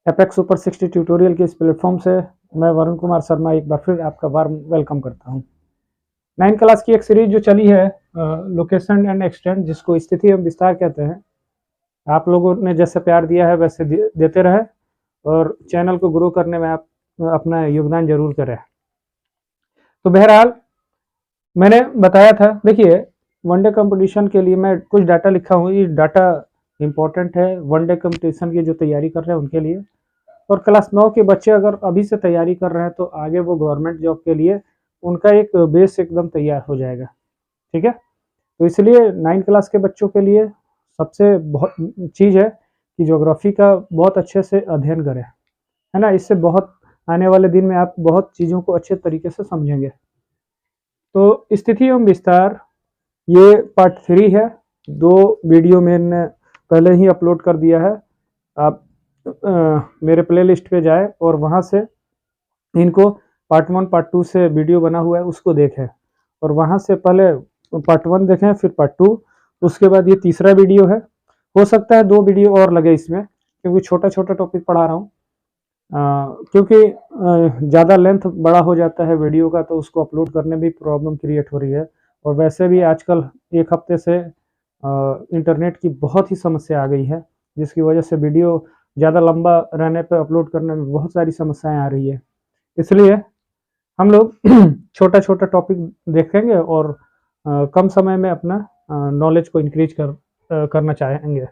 Apex super 60 tutorial के इस platform से मैं वरुण कुमार शर्मा एक बार फिर आपका वार्म वेलकम करता हूं। 9 क्लास की एक सीरीज जो चली है लोकेशन एंड एक्सटेंड, जिसको स्थिति एवं विस्तार कहते हैं, आप लोगों ने जैसे प्यार दिया है वैसे देते रहे और चैनल को ग्रो करने में आप अपना योगदान जरूर करें। तो बहरहाल मैंने बताया था, देखिए वनडे कंपटीशन के लिए मैं कुछ डाटा लिखा हूँ। ये डाटा इंपॉर्टेंट है वनडे कंपटीशन की जो तैयारी कर रहे हैं उनके लिए, और क्लास 9 के बच्चे अगर अभी से तैयारी कर रहे हैं तो आगे वो गवर्नमेंट जॉब के लिए उनका एक बेस एकदम तैयार हो जाएगा। ठीक है, तो इसलिए 9 क्लास के बच्चों के लिए सबसे बहुत चीज़ है कि ज्योग्राफी का बहुत अच्छे से अध्ययन करें, है ना। इससे बहुत आने वाले दिन में आप बहुत चीज़ों को अच्छे तरीके से समझेंगे। तो स्थिति एवं विस्तार ये पार्ट 3 है। 2 वीडियो मैंने पहले ही अपलोड कर दिया है। आप मेरे प्लेलिस्ट पे जाए और वहाँ से इनको पार्ट 1 पार्ट 2 से वीडियो बना हुआ है उसको देखें, और वहाँ से पहले पार्ट 1 देखें फिर पार्ट 2, उसके बाद ये तीसरा वीडियो है। हो सकता है 2 वीडियो और लगे इसमें, क्योंकि छोटा छोटा टॉपिक पढ़ा रहा हूँ। क्योंकि ज़्यादा लेंथ बड़ा हो जाता है वीडियो का तो उसको अपलोड करने में भी प्रॉब्लम क्रिएट हो रही है, और वैसे भी आजकल एक हफ्ते से इंटरनेट की बहुत ही समस्या आ गई है, जिसकी वजह से वीडियो ज़्यादा लंबा रहने पर अपलोड करने में बहुत सारी समस्याएं आ रही है। इसलिए हम लोग छोटा छोटा टॉपिक देखेंगे और कम समय में अपना नॉलेज को इंक्रीज करना चाहेंगे।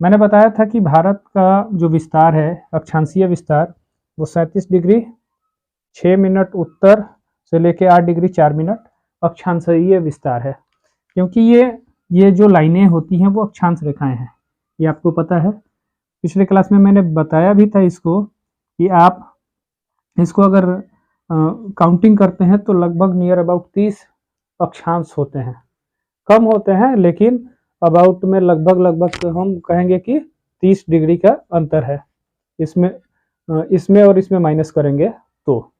मैंने बताया था कि भारत का जो विस्तार है, अक्षांशीय विस्तार, वो 37 डिग्री 6 मिनट उत्तर से लेके 8 डिग्री 4 मिनट अक्षांशीय विस्तार है। क्योंकि ये जो लाइनें होती हैं वो अक्षांश रेखाएं हैं, ये आपको पता है। पिछले क्लास में मैंने बताया भी था इसको कि आप इसको अगर काउंटिंग करते हैं तो लगभग नियर अबाउट 30 अक्षांश होते हैं। कम होते हैं लेकिन अबाउट में लगभग हम कहेंगे कि 30 डिग्री का अंतर है इसमें। इसमें और इसमें माइनस करेंगे तो।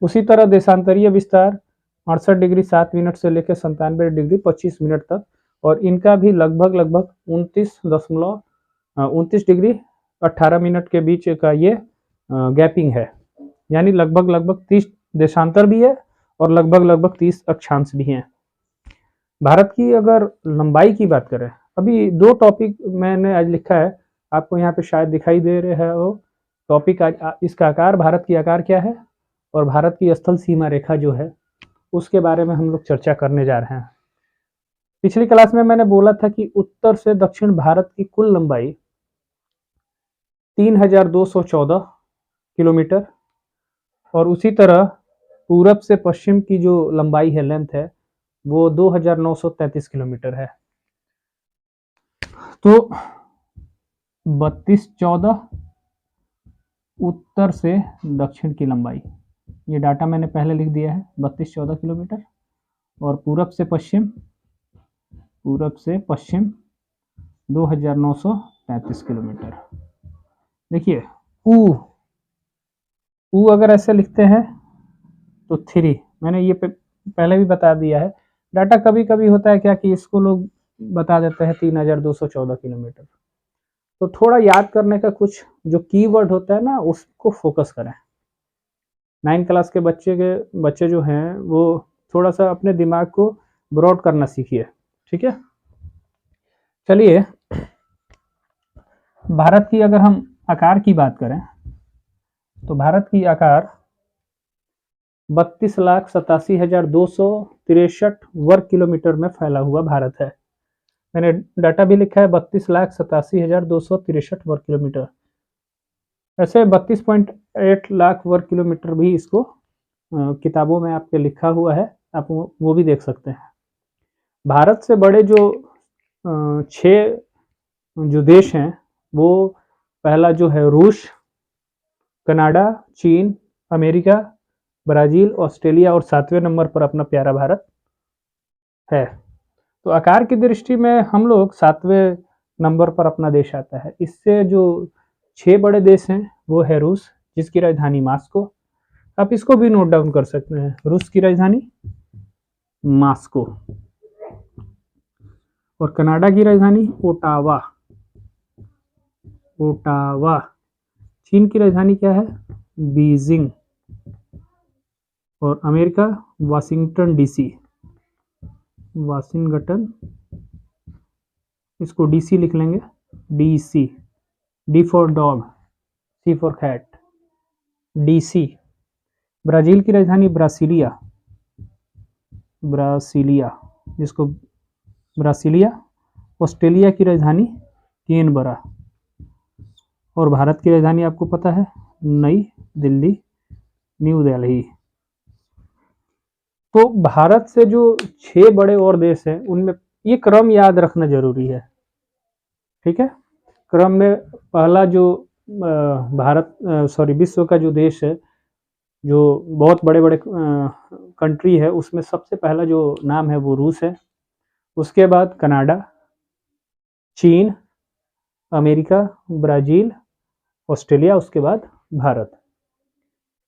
उसी तरह देशांतरीय विस्तार 68 डिग्री 7 मिनट से लेकर 97 डिग्री 25 मिनट तक, और इनका भी लगभग 29 डिग्री 18 मिनट के बीच का ये गैपिंग है। यानी लगभग 30 देशांतर भी है और लगभग 30 अक्षांश भी हैं। भारत की अगर लंबाई की बात करें, अभी 2 टॉपिक मैंने आज लिखा है, आपको यहाँ पे शायद दिखाई दे रहा है वो टॉपिक। आज इसका आकार, भारत की आकार क्या है और भारत की स्थल सीमा रेखा जो है उसके बारे में हम लोग चर्चा करने जा रहे हैं। पिछली क्लास में मैंने बोला था कि उत्तर से दक्षिण भारत की कुल लंबाई 3214 किलोमीटर, और उसी तरह पूरब से पश्चिम की जो लंबाई है, लेंथ है, वो 2933 किलोमीटर है। तो 3214 उत्तर से दक्षिण की लंबाई, ये डाटा मैंने पहले लिख दिया है, 3214 किलोमीटर। और पूरब से पश्चिम 2933 किलोमीटर। देखिए ऊ अगर ऐसे लिखते हैं तो 3, मैंने ये पहले भी बता दिया है। डाटा कभी कभी होता है क्या कि इसको लोग बता देते हैं 3214 किलोमीटर, तो थोड़ा याद करने का कुछ जो कीवर्ड होता है ना उसको फोकस करें। 9 क्लास के बच्चे जो हैं वो थोड़ा सा अपने दिमाग को ब्रॉड करना सीखिए। ठीक है, चलिए भारत की अगर हम आकार की बात करें तो भारत की आकार 32,87,263 वर्ग किलोमीटर में फैला हुआ भारत है। मैंने डाटा भी लिखा है 32,87,263 वर्ग किलोमीटर। ऐसे 32.8 लाख वर्ग किलोमीटर भी इसको किताबों में आपके लिखा हुआ है, आप वो भी देख सकते हैं। भारत से बड़े जो 6 जो देश हैं, वो पहला जो है रूस, कनाडा, चीन, अमेरिका, ब्राज़ील, ऑस्ट्रेलिया, और 7वें नंबर पर अपना प्यारा भारत है। तो आकार की दृष्टि में हम लोग 7वें नंबर पर अपना देश आता है। इससे जो 6 बड़े देश हैं वो है रूस, जिसकी राजधानी मास्को, आप इसको भी नोट डाउन कर सकते हैं, रूस की राजधानी मास्को, और कनाडा की राजधानी ओटावा। चीन की राजधानी क्या है? बीजिंग। और अमेरिका वाशिंगटन डीसी, वाशिंगटन, इसको डीसी लिख लेंगे, DC, D for dog, C for cat, DC. Brazil की राजधानी ब्रासिलिया, ब्रासिलिया, जिसको ब्रासिलिया। ऑस्ट्रेलिया की राजधानी कैनबरा। और भारत की राजधानी आपको पता है, नई दिल्ली, न्यू दिल्ली। तो भारत से जो 6 बड़े और देश हैं उनमें ये क्रम याद रखना जरूरी है, ठीक है। क्रम में पहला जो विश्व का जो देश है, जो बहुत बड़े बड़े कंट्री है, उसमें सबसे पहला जो नाम है वो रूस है। उसके बाद कनाडा, चीन, अमेरिका, ब्राजील, ऑस्ट्रेलिया, उसके बाद भारत।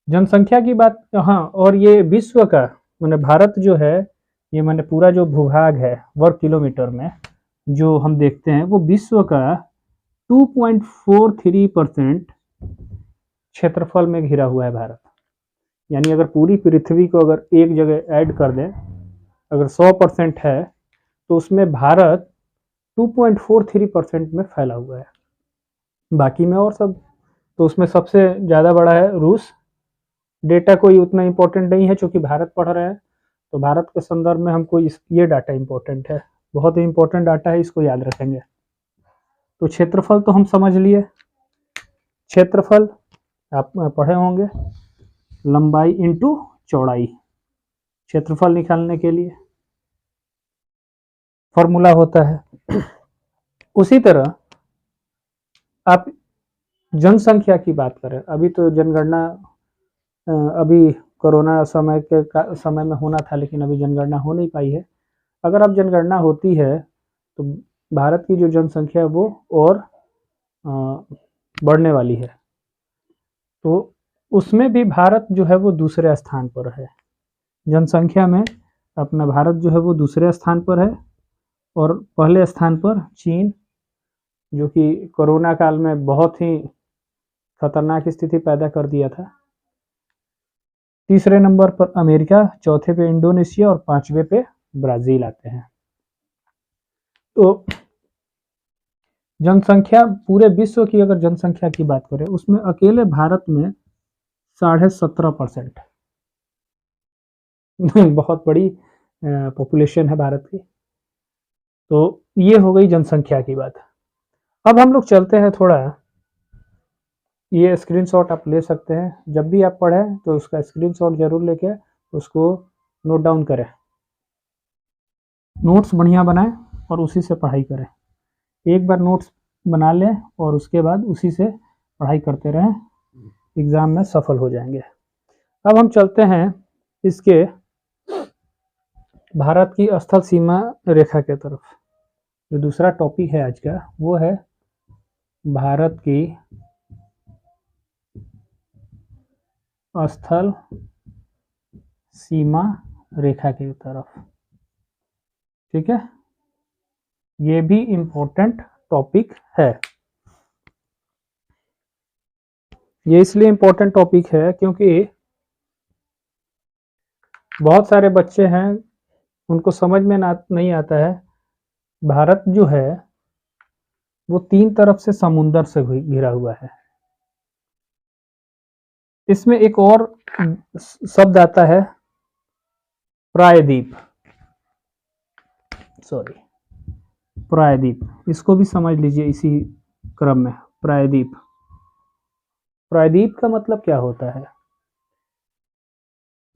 जनसंख्या की बात, हाँ, और ये विश्व का माने भारत जो है, ये माने पूरा जो भूभाग है वर्ग किलोमीटर में जो हम देखते हैं, वो विश्व का 2.43% क्षेत्रफल में घिरा हुआ है भारत। यानी अगर पूरी पृथ्वी को अगर एक जगह ऐड कर दें, अगर 100% है तो उसमें भारत 2.43% में फैला हुआ है। बाकी में और सब, तो उसमें सबसे ज़्यादा बड़ा है रूस। डेटा कोई उतना इम्पोर्टेंट नहीं है, चूँकि भारत पढ़ रहे हैं तो भारत के संदर्भ में हमको ये डाटा इम्पोर्टेंट है, बहुत ही इम्पोर्टेंट डाटा है, इसको याद रखेंगे। तो क्षेत्रफल तो हम समझ लिए। क्षेत्रफल आप पढ़े होंगे, लंबाई इंटू चौड़ाई, क्षेत्रफल निकालने के लिए फॉर्मूला होता है। उसी तरह आप जनसंख्या की बात करें, अभी तो जनगणना अभी कोरोना समय में होना था, लेकिन अभी जनगणना हो नहीं पाई है। अगर अब जनगणना होती है तो भारत की जो जनसंख्या है वो और बढ़ने वाली है। तो उसमें भी भारत जो है वो दूसरे स्थान पर है जनसंख्या में। अपना भारत जो है वो दूसरे स्थान पर है, और पहले स्थान पर चीन, जो कि कोरोना काल में बहुत ही खतरनाक स्थिति पैदा कर दिया था। तीसरे नंबर पर अमेरिका, चौथे पे इंडोनेशिया और पांचवे पे ब्राजील आते हैं। तो जनसंख्या, पूरे विश्व की अगर जनसंख्या की बात करें, उसमें अकेले भारत में 17.5% बहुत बड़ी पॉपुलेशन है भारत की। तो ये हो गई जनसंख्या की बात। अब हम लोग चलते हैं थोड़ा, ये स्क्रीनशॉट आप ले सकते हैं, जब भी आप पढ़ें तो उसका स्क्रीनशॉट जरूर लेके उसको नोट डाउन करें, नोट्स बढ़िया बनाएं और उसी से पढ़ाई करें। एक बार नोट्स बना लें और उसके बाद उसी से पढ़ाई करते रहें, एग्ज़ाम में सफल हो जाएंगे। अब हम चलते हैं इसके भारत की स्थल सीमा रेखा के तरफ। जो दूसरा टॉपिक है आज का वो है भारत की स्थल सीमा रेखा की तरफ, ठीक है। ये भी इम्पोर्टेंट टॉपिक है। ये इसलिए इम्पोर्टेंट टॉपिक है क्योंकि बहुत सारे बच्चे हैं उनको समझ में नहीं आता है, भारत जो है वो 3 तरफ से समुंदर से घिरा हुआ है। इसमें एक और शब्द आता है प्रायद्वीप, प्रायद्वीप, इसको भी समझ लीजिए इसी क्रम में। प्रायद्वीप, प्रायद्वीप का मतलब क्या होता है?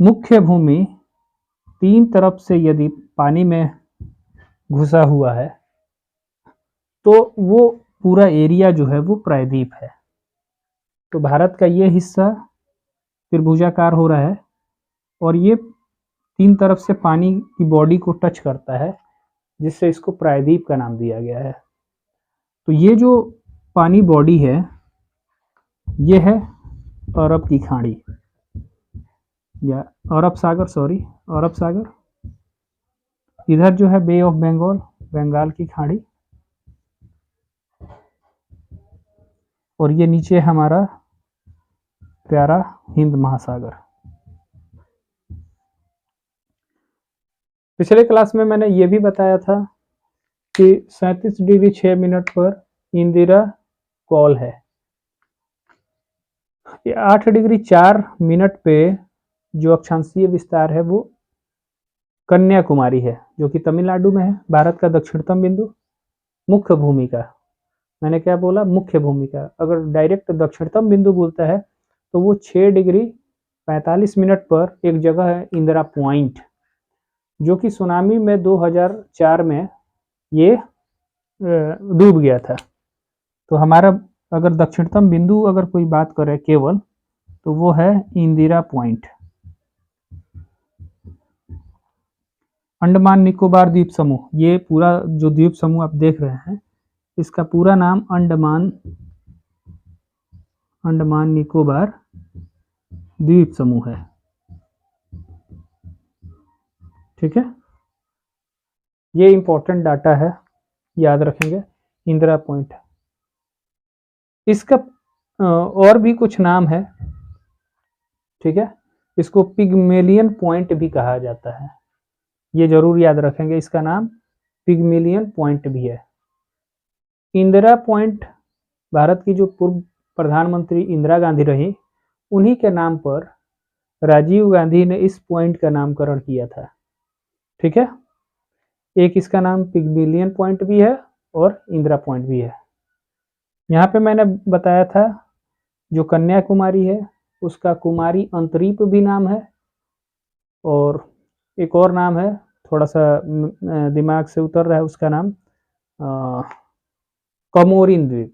मुख्य भूमि 3 तरफ से यदि पानी में घुसा हुआ है तो वो पूरा एरिया जो है वो प्रायद्वीप है। तो भारत का ये हिस्सा त्रिभुजाकार हो रहा है और ये 3 तरफ से पानी की बॉडी को टच करता है, जिससे इसको प्रायद्वीप का नाम दिया गया है। तो ये जो पानी बॉडी है ये है अरब की खाड़ी, या अरब सागर। इधर जो है बे ऑफ बंगाल, बंगाल की खाड़ी, और ये नीचे हमारा प्यारा हिंद महासागर। पिछले क्लास में मैंने ये भी बताया था कि 37 डिग्री 6 मिनट पर इंदिरा कॉल है। 8 डिग्री 4 मिनट पे जो अक्षांशीय विस्तार है वो कन्याकुमारी है, जो कि तमिलनाडु में है, भारत का दक्षिणतम बिंदु। मुख्य भूमिका, मैंने क्या बोला, मुख्य भूमिका। अगर डायरेक्ट दक्षिणतम बिंदु बोलता है तो वो 6 डिग्री 45 मिनट पर एक जगह है इंदिरा पॉइंट, जो कि सुनामी में 2004 में ये डूब गया था। तो हमारा अगर दक्षिणतम बिंदु अगर कोई बात करे केवल, तो वो है इंदिरा पॉइंट। अंडमान निकोबार द्वीप समूह, ये पूरा जो द्वीप समूह आप देख रहे हैं, इसका पूरा नाम अंडमान निकोबार द्वीप समूह है। ठीक है, ये इंपॉर्टेंट डाटा है, याद रखेंगे। इंदिरा पॉइंट, इसका और भी कुछ नाम है। ठीक है, इसको पिग्मेलियन पॉइंट भी कहा जाता है, ये जरूर याद रखेंगे। इसका नाम पिग्मेलियन पॉइंट भी है। इंदिरा पॉइंट भारत की जो पूर्व प्रधानमंत्री इंदिरा गांधी रही, उन्हीं के नाम पर राजीव गांधी ने इस पॉइंट का नामकरण किया था। ठीक है, एक इसका नाम पिग्मेलियन पॉइंट भी है और इंदिरा पॉइंट भी है। यहाँ पे मैंने बताया था जो कन्याकुमारी है उसका कुमारी अंतरीप भी नाम है, और एक और नाम है, थोड़ा सा दिमाग से उतर रहा है, उसका नाम कमोरिन द्वीप।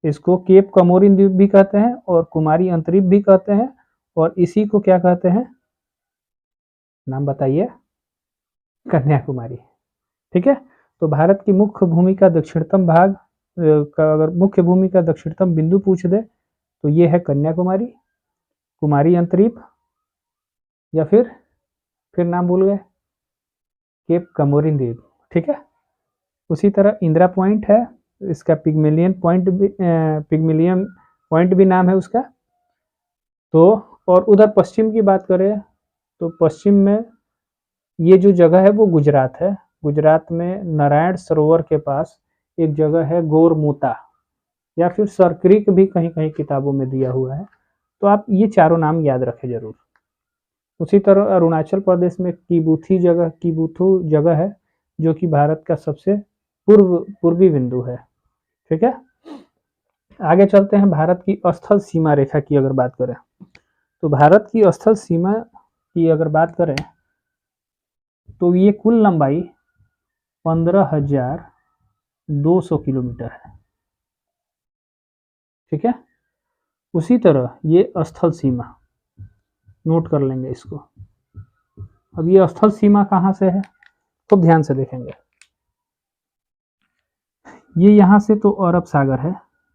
इसको केप कमोरिन द्वीप भी कहते हैं और कुमारी अंतरीप भी कहते हैं, और इसी को क्या कहते हैं, नाम बताइए, कन्याकुमारी। ठीक है, तो भारत की मुख्य भूमि का दक्षिणतम भाग का अगर मुख्य भूमि का दक्षिणतम बिंदु पूछ दे तो ये है कन्याकुमारी, कुमारी अंतरीप, या फिर नाम भूल गए, केप कमोरिन द्वीप। ठीक है, उसी तरह इंदिरा पॉइंट है, इसका पिग्मेलियन पॉइंट भी नाम है उसका। तो और उधर पश्चिम की बात करें तो पश्चिम में ये जो जगह है वो गुजरात है। गुजरात में नारायण सरोवर के पास एक जगह है गोरमुता, या फिर सरक्रिक भी कहीं कहीं किताबों में दिया हुआ है। तो आप ये चारों नाम याद रखें जरूर। उसी तरह अरुणाचल प्रदेश में किबुथु जगह है, जो कि भारत का सबसे पूर्वी बिंदु है। ठीक है, आगे चलते हैं। भारत की स्थल सीमा रेखा की अगर बात करें तो भारत की स्थल सीमा की अगर बात करें तो ये कुल लंबाई 15,200 किलोमीटर है। ठीक है, उसी तरह ये स्थल सीमा नोट कर लेंगे इसको। अब ये स्थल सीमा कहाँ से है, तो ध्यान से देखेंगे। ये यहां से तो अरब सागर है,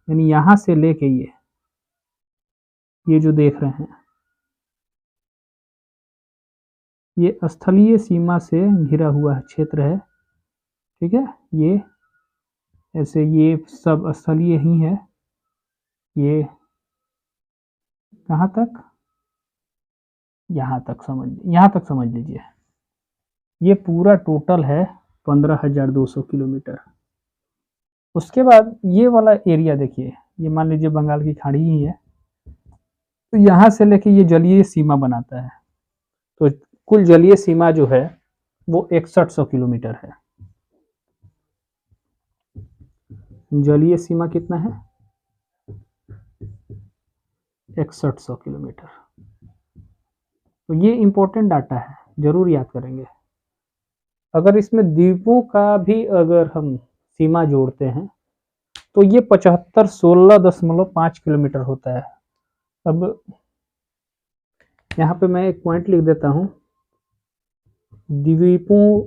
यानी यहां से लेके ये जो देख रहे हैं ये स्थलीय सीमा से घिरा हुआ क्षेत्र है। ठीक है, ये ऐसे ये सब स्थलीय ही है। ये कहाँ तक, यहाँ तक समझ लीजिए। ये पूरा टोटल है 15,200 किलोमीटर। उसके बाद ये वाला एरिया देखिए, ये मान लीजिए बंगाल की खाड़ी ही है, तो यहाँ से लेके ये जलीय सीमा बनाता है। तो कुल जलीय सीमा जो है वो 6100 किलोमीटर है। जलीय सीमा कितना है, 6100 किलोमीटर। तो ये इंपॉर्टेंट डाटा है, जरूर याद करेंगे। अगर इसमें द्वीपों का भी अगर हम सीमा जोड़ते हैं तो ये 7516.5 किलोमीटर होता है। अब यहाँ पे मैं एक पॉइंट लिख देता हूँ, द्वीपों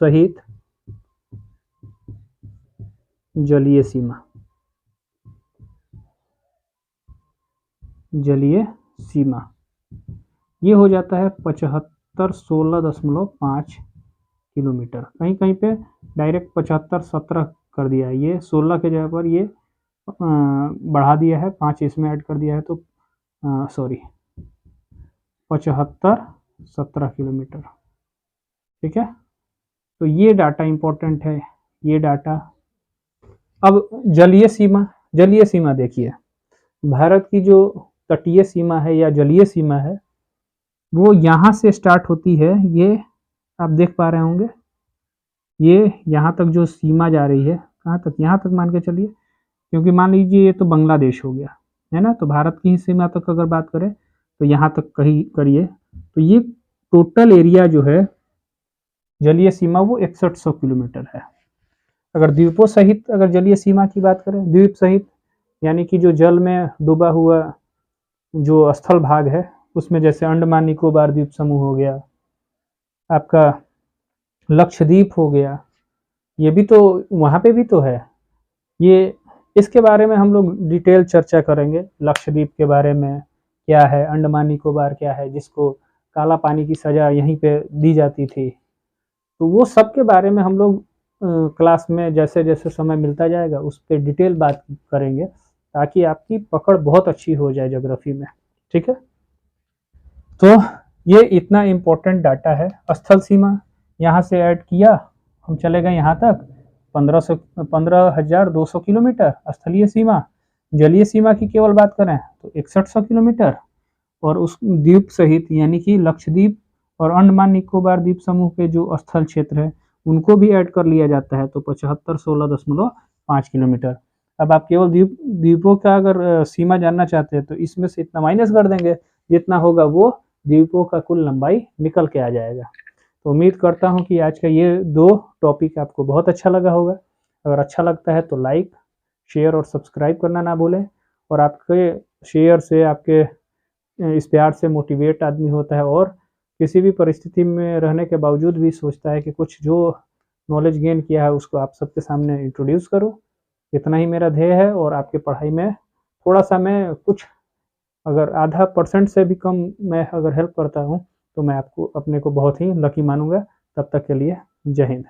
सहित जलीय सीमा, ये हो जाता है 7516.5 किलोमीटर। कहीं कहीं पे डायरेक्ट 7517 कर दिया है, ये 16 के जगह पर ये बढ़ा दिया है, 5 इसमें ऐड कर दिया है, तो सॉरी 75-17 किलोमीटर। ठीक है, तो ये डाटा इंपॉर्टेंट है, ये डाटा। अब जलीय सीमा, जलीय सीमा देखिए, भारत की जो तटीय सीमा है या जलीय सीमा है वो यहाँ से स्टार्ट होती है, ये आप देख पा रहे होंगे, ये यहाँ तक जो सीमा जा रही है, कहाँ तक, यहाँ तक मान के चलिए, क्योंकि मान लीजिए ये तो बांग्लादेश हो गया है ना, तो भारत की ही सीमा तक अगर बात करें तो यहाँ तक कहीं करिए, तो ये टोटल एरिया जो है जलीय सीमा वो 6100 किलोमीटर है। अगर द्वीपों सहित अगर जलीय सीमा की बात करें, द्वीप सहित यानी कि जो जल में डूबा हुआ जो स्थल भाग है उसमें जैसे अंडमान निकोबार द्वीप समूह हो गया, आपका लक्षद्वीप हो गया, ये भी तो वहाँ पे भी तो है। ये इसके बारे में हम लोग डिटेल चर्चा करेंगे, लक्षद्वीप के बारे में क्या है, अंडमान निकोबार क्या है जिसको काला पानी की सज़ा यहीं पे दी जाती थी, तो वो सब के बारे में हम लोग क्लास में जैसे जैसे समय मिलता जाएगा उस पर डिटेल बात करेंगे ताकि आपकी पकड़ बहुत अच्छी हो जाए ज्योग्राफी में। ठीक है, तो ये इतना इम्पोर्टेंट डाटा है। स्थल सीमा यहाँ से ऐड किया, हम चले गए यहाँ तक 15,200 किलोमीटर स्थलीय सीमा। जलीय सीमा की केवल बात करें तो 6100 किलोमीटर, और उस द्वीप सहित यानी कि लक्षद्वीप और अंडमान निकोबार द्वीप समूह के जो स्थल क्षेत्र है उनको भी ऐड कर लिया जाता है, तो 75-16.5 किलोमीटर। अब आप केवल द्वीपों का अगर सीमा जानना चाहते हैं तो इसमें से इतना माइनस कर देंगे, जितना होगा वो द्वीपों का कुल लंबाई निकल के आ जाएगा। तो उम्मीद करता हूँ कि आज का ये 2 टॉपिक आपको बहुत अच्छा लगा होगा। अगर अच्छा लगता है तो लाइक, शेयर और सब्सक्राइब करना ना भूलें, और आपके शेयर से, आपके इस प्यार से मोटिवेट आदमी होता है और किसी भी परिस्थिति में रहने के बावजूद भी सोचता है कि कुछ जो नॉलेज गेन किया है उसको आप सबके सामने इंट्रोड्यूस करूं। इतना ही मेरा ध्येय है, और आपके पढ़ाई में थोड़ा सा मैं कुछ अगर आधा % से भी कम मैं अगर हेल्प करता हूं तो मैं आपको अपने को बहुत ही लकी मानूंगा। तब तक के लिए जय हिंद।